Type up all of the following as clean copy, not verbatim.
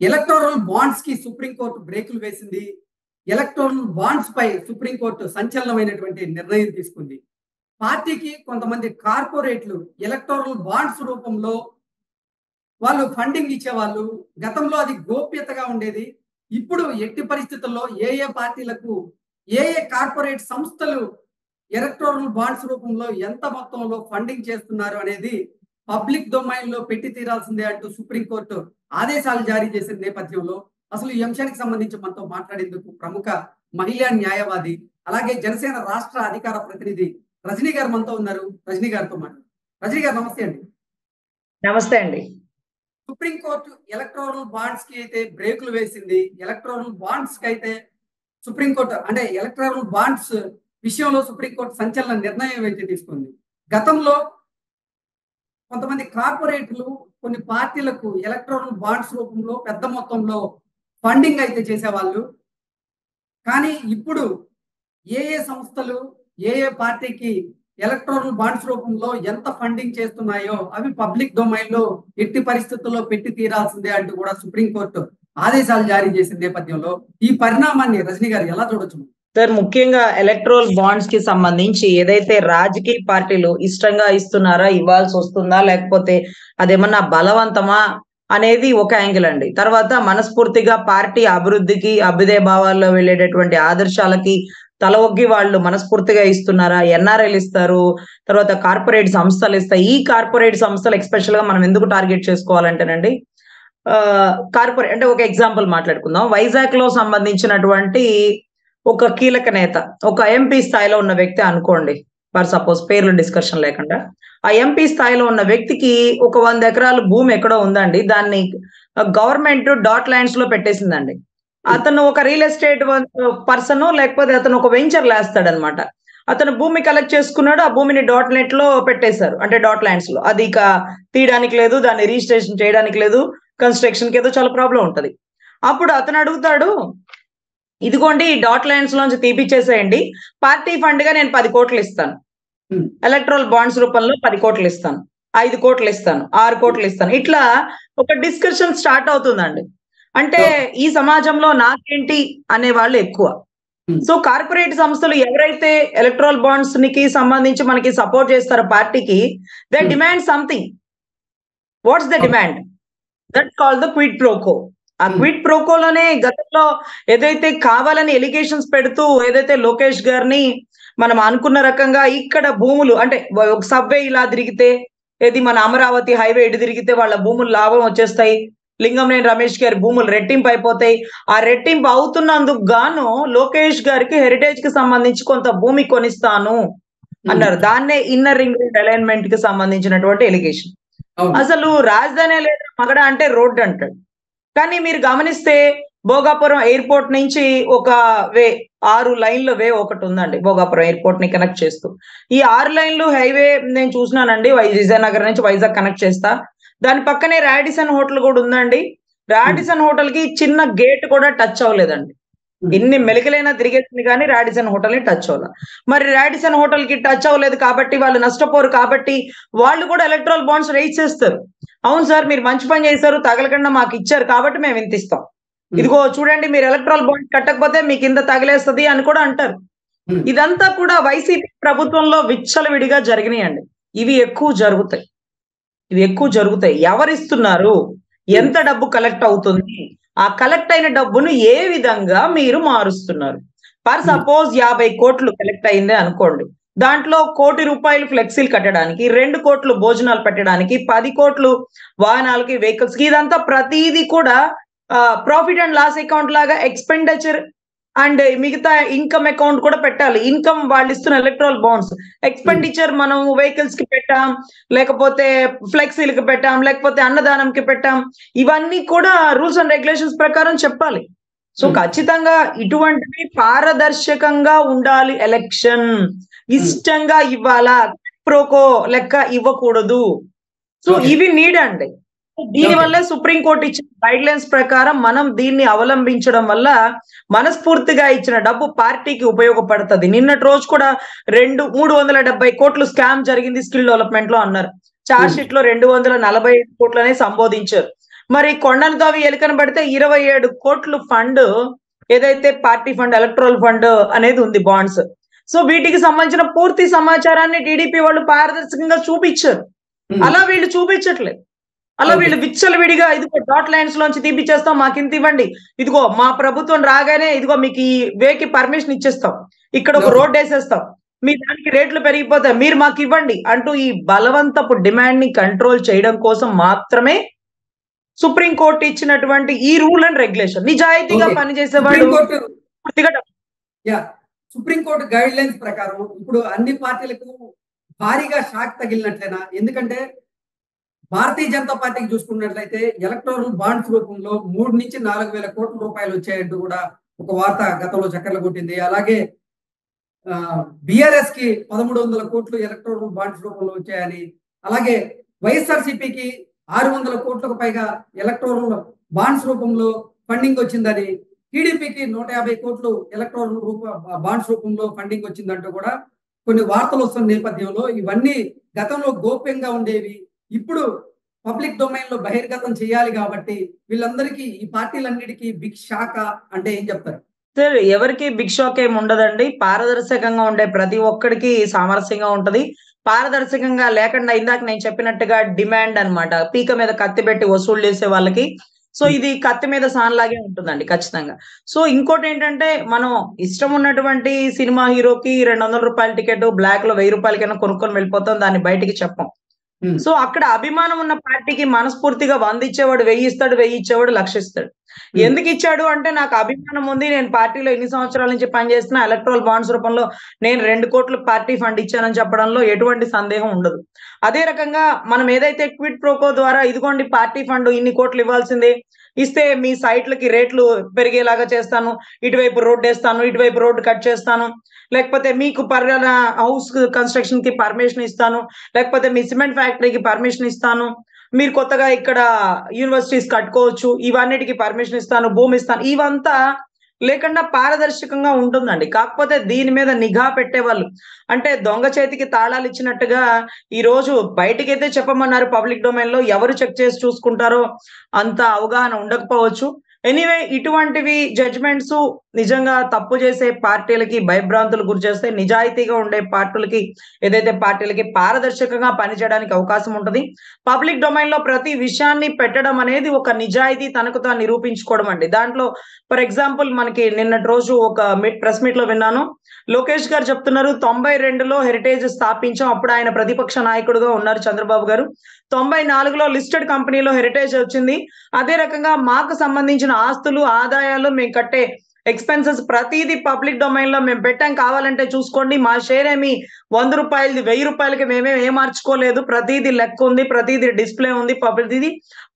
Electoral bonds కి supreme court బ్రేకులు వేసింది. ఎలక్టోరల్ బాండ్స్ పై సుప్రీంకోర్టు సంచలనమైనటువంటి నిర్ణయం తీసుకుంది. పార్టీకి కొంతమంది కార్పొరేట్లు ఎలక్టోరల్ బాండ్స్ రూపంలో వాళ్ళు ఫండింగ్ ఇచ్చేవాళ్ళు. గతంలో అది గోప్యతగా ఉండేది. ఇప్పుడు ఎట్టి పరిస్థితుల్లో ఏ పార్టీలకు ఏ కార్పొరేట్ సంస్థలు ఎలక్టోరల్ బాండ్స్ రూపంలో ఎంత మొత్తంలో ఫండింగ్ చేస్తున్నారు అనేది పబ్లిక్ డొమైన్ లో పెట్టి తీరాల్సిందే అంటూ సుప్రీంకోర్టు ఆదేశాలు జారీ చేసిన నేపథ్యంలో అసలు ఈ అంశానికి సంబంధించి మనతో మాట్లాడేందుకు ప్రముఖ మహిళా న్యాయవాది, అలాగే జనసేన రాష్ట్ర అధికార ప్రతినిధి రజనీ గారు మనతో ఉన్నారు. రజనీ గారితో మాట్లాడు. రజనీ గారు నమస్తే అండి. నమస్తే అండి. సుప్రీంకోర్టు ఎలక్టోరల్ బాండ్స్ కి అయితే బ్రేకులు వేసింది. ఎలక్టోరల్ బాండ్స్ కి అయితే సుప్రీంకోర్టు అంటే ఎలక్టోరల్ బాండ్స్ విషయంలో సుప్రీంకోర్టు సంచలన నిర్ణయం అయితే తీసుకుంది. గతంలో కొంతమంది కార్పొరేట్లు కొన్ని పార్టీలకు ఎలక్టోరల్ బాండ్స్ రూపంలో పెద్ద మొత్తంలో ఫండింగ్ అయితే చేసేవాళ్ళు. కానీ ఇప్పుడు ఏ సంస్థలు ఏ పార్టీకి ఎలక్టోరల్ బాండ్స్ రూపంలో ఎంత ఫండింగ్ చేస్తున్నాయో అవి పబ్లిక్ డొమైన్ లో ఎట్టి పరిస్థితుల్లో పెట్టి తీరాల్సిందే అంటూ కూడా సుప్రీంకోర్టు ఆదేశాలు జారీ చేసిన నేపథ్యంలో ఈ పరిణామాన్ని రజనీ గారు ఎలా చూడొచ్చు? సార్, ముఖ్యంగా ఎలక్ట్రల్ బాండ్స్ కి సంబంధించి ఏదైతే రాజకీయ పార్టీలు ఇష్టంగా ఇస్తున్నారా, ఇవ్వాల్సి వస్తుందా, లేకపోతే అదేమన్నా బలవంతమా అనేది ఒక యాంగిల్ అండి. తర్వాత మనస్ఫూర్తిగా పార్టీ అభివృద్ధికి, అభ్యుదయ భావాల్లో వెళ్ళేటటువంటి ఆదర్శాలకి తల ఒగ్గి వాళ్ళు మనస్ఫూర్తిగా ఇస్తున్నారా, ఎన్ఆర్ఐలు ఇస్తారు, తర్వాత కార్పొరేట్ సంస్థలు ఇస్తాయి. ఈ కార్పొరేట్ సంస్థలు ఎక్స్పెషల్ గా మనం ఎందుకు టార్గెట్ చేసుకోవాలంటేనండి, కార్పొరేట్ అంటే ఒక ఎగ్జాంపుల్ మాట్లాడుకుందాం. వైజాగ్ లో సంబంధించినటువంటి ఒక కీలక నేత, ఒక ఎంపీ స్థాయిలో ఉన్న వ్యక్తి అనుకోండి, ఫర్ సపోజ్ పేర్లు డిస్కషన్ లేకుండా, ఆ ఎంపీ స్థాయిలో ఉన్న వ్యక్తికి ఒక 100 ఎకరాల భూమి ఎక్కడో ఉందండి. దాన్ని గవర్నమెంట్ డాట్ లైన్స్ లో పెట్టేసిందండి. అతను ఒక రియల్ ఎస్టేట్ పర్సన్, లేకపోతే అతను ఒక వెంచర్ లేస్తాడనమాట. అతను భూమి కలెక్ట్ చేసుకున్నాడు, ఆ భూమిని డాట్ నెట్ లో పెట్టేశారు, అంటే డాట్ లైన్స్ లో. అది ఇక తీయడానికి లేదు, దాన్ని రిజిస్ట్రేషన్ చేయడానికి లేదు, కన్స్ట్రక్షన్ కి ఏదో చాలా ప్రాబ్లం ఉంటది. అప్పుడు అతను అడుగుతాడు, ఇదిగోండి ఈ డాట్ లైన్స్ లోంచి తీపిచ్చేసేయండి, పార్టీ ఫండ్ గా నేను 10 కోట్లు ఇస్తాను, ఎలక్ట్రల్ బాండ్స్ రూపంలో 10 కోట్లు ఇస్తాను, 5 కోట్లు ఇస్తాను, 6 కోట్లు ఇస్తాను. ఇట్లా ఒక డిస్కషన్ స్టార్ట్ అవుతుందండి. అంటే ఈ సమాజంలో నాకేంటి అనే వాళ్ళు ఎక్కువ. సో కార్పొరేట్ సంస్థలు ఎవరైతే ఎలక్ట్రల్ బాండ్స్ కి సంబంధించి మనకి సపోర్ట్ చేస్తారో పార్టీకి, they demand something. What's the demand? That call the quid pro quo. ఆ క్విడ్ ప్రోకోలోనే గతంలో ఏదైతే కావాలని ఎలిగేషన్స్ పెడుతూ ఏదైతే లోకేష్ గారిని మనం అనుకున్న రకంగా ఇక్కడ భూములు అంటే ఒక సబ్వే ఇలా తిరిగితే, ఏది మన అమరావతి హైవే ఇటు తిరిగితే వాళ్ళ భూములు లాభం వచ్చేస్తాయి, లింగంనేని రమేష్ గారి భూములు రెట్టింపు అయిపోతాయి. ఆ రెట్టింపు అవుతున్నందుకు గాను లోకేష్ గారికి హెరిటేజ్ కి సంబంధించి కొంత భూమి కొనిస్తాను అన్నారు. దాన్నే ఇన్నర్ రింగ్ రోడ్ అలైన్మెంట్ కి సంబంధించినటువంటి ఎలిగేషన్. అసలు రాజధాని లేదా మగడ అంటే రోడ్డు అంటాడు. కానీ మీరు గమనిస్తే భోగాపురం ఎయిర్పోర్ట్ నుంచి ఒక 6 లైన్ల వే ఒకటి ఉందండి, భోగాపురం ఎయిర్పోర్ట్ ని కనెక్ట్ చేస్తూ. ఈ 6 లైన్లు హైవే నేను చూసినానండి, విజయనగరం నుంచి వైజాగ్ కనెక్ట్ చేస్తా. దాని పక్కనే రాడిసన్ హోటల్ కూడా ఉందండి. రాడిసన్ హోటల్ కి చిన్న గేట్ కూడా టచ్ అవ్వలేదండి. ఎన్ని మెలికలైనా తిరిగేసింది కానీ రాడిసన్ హోటల్ ని టచ్ అవ్వలేదు. మరి రాడిసన్ హోటల్ కి టచ్ అవ్వలేదు కాబట్టి వాళ్ళు నష్టపోరు, కాబట్టి వాళ్ళు కూడా ఎలక్ట్రల్ బాండ్స్ రైజ్ చేస్తారు. అవును సార్, మీరు మంచి పని చేశారు, తగలకుండా మాకు ఇచ్చారు కాబట్టి మేము ఇంత ఇస్తాం, ఇదిగో చూడండి మీరు ఎలక్ట్రల్ బాండ్ కట్టకపోతే మీకు ఇంత తగిలేస్తుంది అని కూడా అంటారు. ఇదంతా కూడా వైసీపీ ప్రభుత్వంలో విచ్చలవిడిగా జరిగినాయండి. ఇవి ఎక్కువ జరుగుతాయి. ఎవరిస్తున్నారు, ఎంత డబ్బు కలెక్ట్ అవుతుంది, ఆ కలెక్ట్ అయిన డబ్బును ఏ విధంగా మీరు మారుస్తున్నారు. ఫర్ సపోజ్ 50 కోట్లు కలెక్ట్ అయిందే అనుకోండి, దాంట్లో 1 కోటి రూపాయలు ఫ్లెక్సీలు కట్టడానికి, 2 కోట్లు భోజనాలు పెట్టడానికి, 10 కోట్లు వాహనాలకి, వెహికల్స్ కి, ఇదంతా ప్రతిదీ కూడా ప్రాఫిట్ అండ్ లాస్ అకౌంట్ లాగా ఎక్స్పెండిచర్ అండ్ మిగతా ఇన్కమ్ అకౌంట్ కూడా పెట్టాలి. ఇన్కమ్ వాళ్ళు ఇస్తున్న ఎలక్ట్రల్ బాండ్స్, ఎక్స్పెండిచర్ మనం వెహికల్స్ కి పెట్టాం, లేకపోతే ఫ్లెక్సీలకి పెట్టాం, లేకపోతే అన్నదానంకి పెట్టాం, ఇవన్నీ కూడా రూల్స్ అండ్ రెగ్యులేషన్స్ ప్రకారం చెప్పాలి. సో ఖచ్చితంగా ఇటువంటివి పారదర్శకంగా ఉండాలి. ఎలక్షన్ ఇష్టంగా ఇవ్వాలా, ప్రోకో లెక్క ఇవ్వకూడదు. సో ఇవి నీడ్ అండి. దీనివల్లే సుప్రీంకోర్టు ఇచ్చిన గైడ్ లైన్స్ ప్రకారం మనం దీన్ని అవలంబించడం వల్ల మనస్ఫూర్తిగా ఇచ్చిన డబ్బు పార్టీకి ఉపయోగపడుతుంది. నిన్నటి రోజు కూడా 370 కోట్లు స్కామ్ జరిగింది స్కిల్ డెవలప్మెంట్ లో అన్నారు. చార్జ్ షీట్ లో 245 కోట్లనే సంబోధించారు. మరి కొండను తవ్వి ఎలుకను పడితే 27 కోట్లు ఫండ్ ఏదైతే పార్టీ ఫండ్ ఎలక్ట్రల్ ఫండ్ అనేది ఉంది బాండ్స్. సో వీటికి సంబంధించిన పూర్తి సమాచారాన్ని టీడీపీ వాళ్ళు పారదర్శకంగా చూపించారు. అలా వీళ్ళు చూపించట్లేదు. అలా వీళ్ళు విచ్చలవిడిగా ఇదిగో డాట్ లైన్స్ లోంచి తీపిచ్చేస్తాం, మాకు ఇంత ఇవ్వండి, ఇదిగో మా ప్రభుత్వం రాగానే ఇదిగో మీకు ఈ వేకి పర్మిషన్ ఇచ్చేస్తాం, ఇక్కడ ఒక రోడ్ వేసేస్తాం, మీ దానికి రేట్లు పెరిగిపోతాయి, మీరు మాకు ఇవ్వండి అంటూ ఈ బలవంతపు డిమాండ్ ని కంట్రోల్ చేయడం కోసం మాత్రమే సుప్రీంకోర్టు ఇచ్చినటువంటి ఈ రూల్ అండ్ రెగ్యులేషన్. నిజాయితీగా పనిచేసేవాడు సుప్రీంకోర్టు గైడ్ లైన్స్ ప్రకారం ఇప్పుడు అన్ని పార్టీలకు భారీగా షాక్ తగిలినట్లేనా? ఎందుకంటే భారతీయ జనతా పార్టీకి చూసుకున్నట్లయితే ఎలక్టోరల్ బాండ్స్ రూపంలో 3 నుంచి 4 వేల కోట్ల రూపాయలు వచ్చాయంటూ కూడా ఒక వార్త గతంలో చక్కర్లు కొట్టింది. అలాగే బిఆర్ఎస్ కి 1300 కోట్లు ఎలక్టోరల్ బాండ్స్ రూపంలో వచ్చాయని, అలాగే వైఎస్ఆర్సీపీకి 600 కోట్లకు పైగా ఎలక్టోరల్ బాండ్స్ రూపంలో ఫండింగ్ వచ్చిందని, టీడీపీకి 150 కోట్లు ఎలక్టోరల్ బాండ్స్ రూపంలో ఫండింగ్ వచ్చిందంటూ కూడా కొన్ని వార్తలు వస్తున్న నేపథ్యంలో ఇవన్నీ గతంలో గోప్యంగా ఉండేవి, ఇప్పుడు పబ్లిక్ డొమైన్ లో బహిర్గతం చేయాలి కాబట్టి వీళ్ళందరికీ ఈ పార్టీలన్నిటికీ బిగ్ షాక్ అంటే ఏం చెప్తారు? సార్, ఎవరికి బిగ్ షాక్ ఏమి ఉండదండి. పారదర్శకంగా ఉండే ప్రతి ఒక్కడికి సామరస్యంగా ఉంటది. పారదర్శకంగా లేకుండా ఇందాక నేను చెప్పినట్టుగా డిమాండ్ అన్నమాట, పీక మీద కత్తి పెట్టి వసూలు చేసే వాళ్ళకి సో ఇది కత్తి మీద సాన్లాగే ఉంటుందండి ఖచ్చితంగా. సో ఇంకోటి ఏంటంటే, మనం ఇష్టం ఉన్నటువంటి సినిమా హీరోకి 200 రూపాయల టికెట్ బ్లాక్ లో 1000 రూపాయలకైనా కొనుక్కొని వెళ్ళిపోతాం, దాన్ని బయటికి చెప్పం. సో అక్కడ అభిమానం ఉన్న పార్టీకి మనస్ఫూర్తిగా 100 ఇచ్చేవాడు 1000 ఇస్తాడు, 1000 ఇచ్చేవాడు 1,00,000 ఇస్తాడు. ఎందుకు ఇచ్చాడు అంటే, నాకు అభిమానం ఉంది, నేను పార్టీలో ఎన్ని సంవత్సరాల నుంచి పనిచేస్తున్నా, ఎలక్ట్రల్ బాండ్స్ రూపంలో నేను 2 కోట్లు పార్టీ ఫండ్ ఇచ్చానని చెప్పడంలో ఎటువంటి సందేహం ఉండదు. అదే రకంగా మనం ఏదైతే క్విడ్ ప్రోకో ద్వారా ఇదిగోండి పార్టీ ఫండ్ ఇన్ని కోట్లు ఇవ్వాల్సిందే, ఇస్తే మీ సైట్లకి రేట్లు పెరిగేలాగా చేస్తాను, ఇటువైపు రోడ్డు వేస్తాను, ఇటువైపు రోడ్డు కట్ చేస్తాను, లేకపోతే మీకు హౌస్ కన్స్ట్రక్షన్ కి పర్మిషన్ ఇస్తాను, లేకపోతే మీ సిమెంట్ ఫ్యాక్టరీకి పర్మిషన్ ఇస్తాను, మీరు కొత్తగా ఇక్కడ యూనివర్సిటీస్ కట్టుకోవచ్చు, ఇవన్నిటికి పర్మిషన్ ఇస్తాను, భూమి ఇస్తాను, ఇవంతా లేకుండా పారదర్శకంగా ఉంటుందండి. కాకపోతే దీని మీద నిఘా పెట్టేవాళ్ళు అంటే దొంగ చేతికి తాళాలు ఇచ్చినట్టుగా ఈ రోజు బయటకైతే చెప్పమన్నారు, పబ్లిక్ డొమైన్ లో ఎవరు చెక్ చేసి చూసుకుంటారో అంత అవగాహన ఉండకపోవచ్చు. ఎనీవే, ఇటువంటివి జడ్జ్మెంట్స్ నిజంగా తప్పు చేసే పార్టీలకి భయభ్రాంతులు గురి చేస్తే, నిజాయితీగా ఉండే పార్టీలకి పారదర్శకంగా పనిచేయడానికి అవకాశం ఉంటుంది. పబ్లిక్ డొమైన్ లో ప్రతి విషయాన్ని పెట్టడం అనేది ఒక నిజాయితీ తనకు తాను నిరూపించుకోవడం అండి. దాంట్లో ఫర్ ఎగ్జాంపుల్ మనకి నిన్నటి రోజు ఒక ప్రెస్ మీట్ లో విన్నాను, లోకేష్ గారు చెప్తున్నారు 92లో హెరిటేజ్ స్థాపించాం, అప్పుడు ఆయన ప్రతిపక్ష నాయకుడుగా ఉన్నారు చంద్రబాబు గారు, 94లో లిస్టెడ్ కంపెనీలో హెరిటేజ్ వచ్చింది, అదే రకంగా మాకు సంబంధించిన ఆస్తులు ఆదాయాలు మేము కట్టే ఎక్స్పెన్సెస్ ప్రతిదీ పబ్లిక్ డొమైన్ లో మేము పెట్టాం, కావాలంటే చూసుకోండి, మా షేర్ ఏమి 100 రూపాయలది 1000 రూపాయలకి మేమేం ఏమార్చుకోలేదు, ప్రతిదీ లెక్క ఉంది, ప్రతిదీ డిస్ప్లే ఉంది, ప్రతిదీ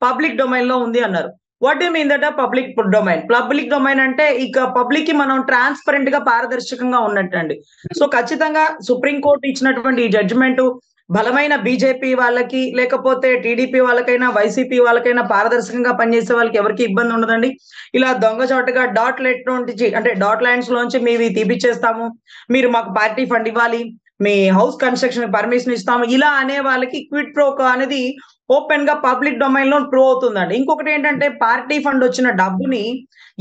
పబ్లిక్ డొమైన్ లో ఉంది అన్నారు. What you mean that public domain? Public domain అంటే ఇక పబ్లిక్ కి మనం ట్రాన్స్పరెంట్ గా పారదర్శకంగా ఉన్నట్టండి. సో ఖచ్చితంగా సుప్రీంకోర్టు ఇచ్చినటువంటి ఈ జడ్జిమెంట్ బలమైన బీజేపీ వాళ్ళకి, లేకపోతే టీడీపీ వాళ్ళకైనా, వైసీపీ వాళ్ళకైనా, పారదర్శకంగా పనిచేసే వాళ్ళకి ఎవరికి ఇబ్బంది ఉండదండి. ఇలా దొంగచాటుగా డాట్ లైన్స్ లోంచి మీవి తీపిచ్చేస్తాము, మీరు మాకు పార్టీ ఫండ్ ఇవ్వాలి, మీ హౌస్ కన్స్ట్రక్షన్ పర్మిషన్ ఇస్తాము, ఇలా అనే వాళ్ళకి క్విడ్ ప్రోకో అనేది ఓపెన్ గా పబ్లిక్ డొమైన్ లో ప్రూవ్ అవుతుందండి. ఇంకొకటి ఏంటంటే, పార్టీ ఫండ్ వచ్చిన డబ్బుని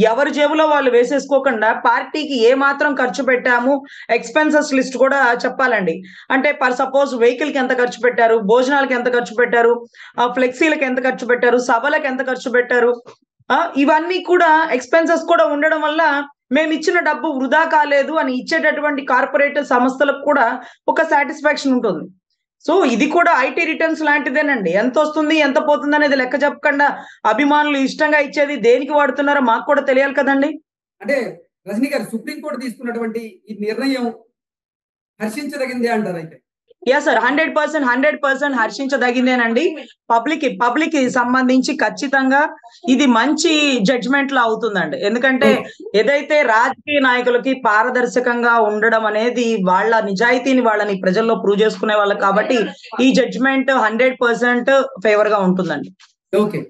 ఎవరి జేబులో వాళ్ళు వేసేసుకోకుండా పార్టీకి ఏ మాత్రం ఖర్చు పెట్టాము ఎక్స్పెన్సెస్ లిస్ట్ కూడా చెప్పాలండి. అంటే పర్ సపోజ్ వెహికల్ కి ఎంత ఖర్చు పెట్టారు, భోజనాలకి ఎంత ఖర్చు పెట్టారు, ఫ్లెక్సీలకు ఎంత ఖర్చు పెట్టారు, సభలకు ఎంత ఖర్చు పెట్టారు, ఇవన్నీ కూడా ఎక్స్పెన్సెస్ కూడా ఉండడం వల్ల మేము ఇచ్చిన డబ్బు వృధా కాలేదు అని ఇచ్చేటటువంటి కార్పొరేట్ సంస్థలకు కూడా ఒక సాటిస్ఫాక్షన్ ఉంటుంది. సో ఇది కూడా ఐటీ రిటర్న్స్ లాంటిదేనండి, ఎంత వస్తుంది ఎంత పోతుంది అనేది లెక్క చెప్పకుండా అభిమానులు ఇష్టంగా ఇచ్చేది దేనికి వాడుతున్నారో మాకు కూడా తెలియాలి కదండి. అంటే రజనీ గారు, సుప్రీంకోర్టు తీసుకున్నటువంటి ఈ నిర్ణయం హర్షించదగిందే అంటారు అయితే? Yes sir, 100% హర్షించదగిందేనండి. పబ్లిక్ కి సంబంధించి ఖచ్చితంగా ఇది మంచి జడ్జ్మెంట్ లా అవుతుందండి. ఎందుకంటే ఏదైతే రాజకీయ నాయకులకి పారదర్శకంగా ఉండడం అనేది వాళ్ళ నిజాయితీని వాళ్ళని ప్రజల్లో ప్రూవ్ చేసుకునే వాళ్ళకి, కాబట్టి ఈ జడ్జ్మెంట్ 100% ఫేవర్ గా ఉంటుందండి. ఓకే.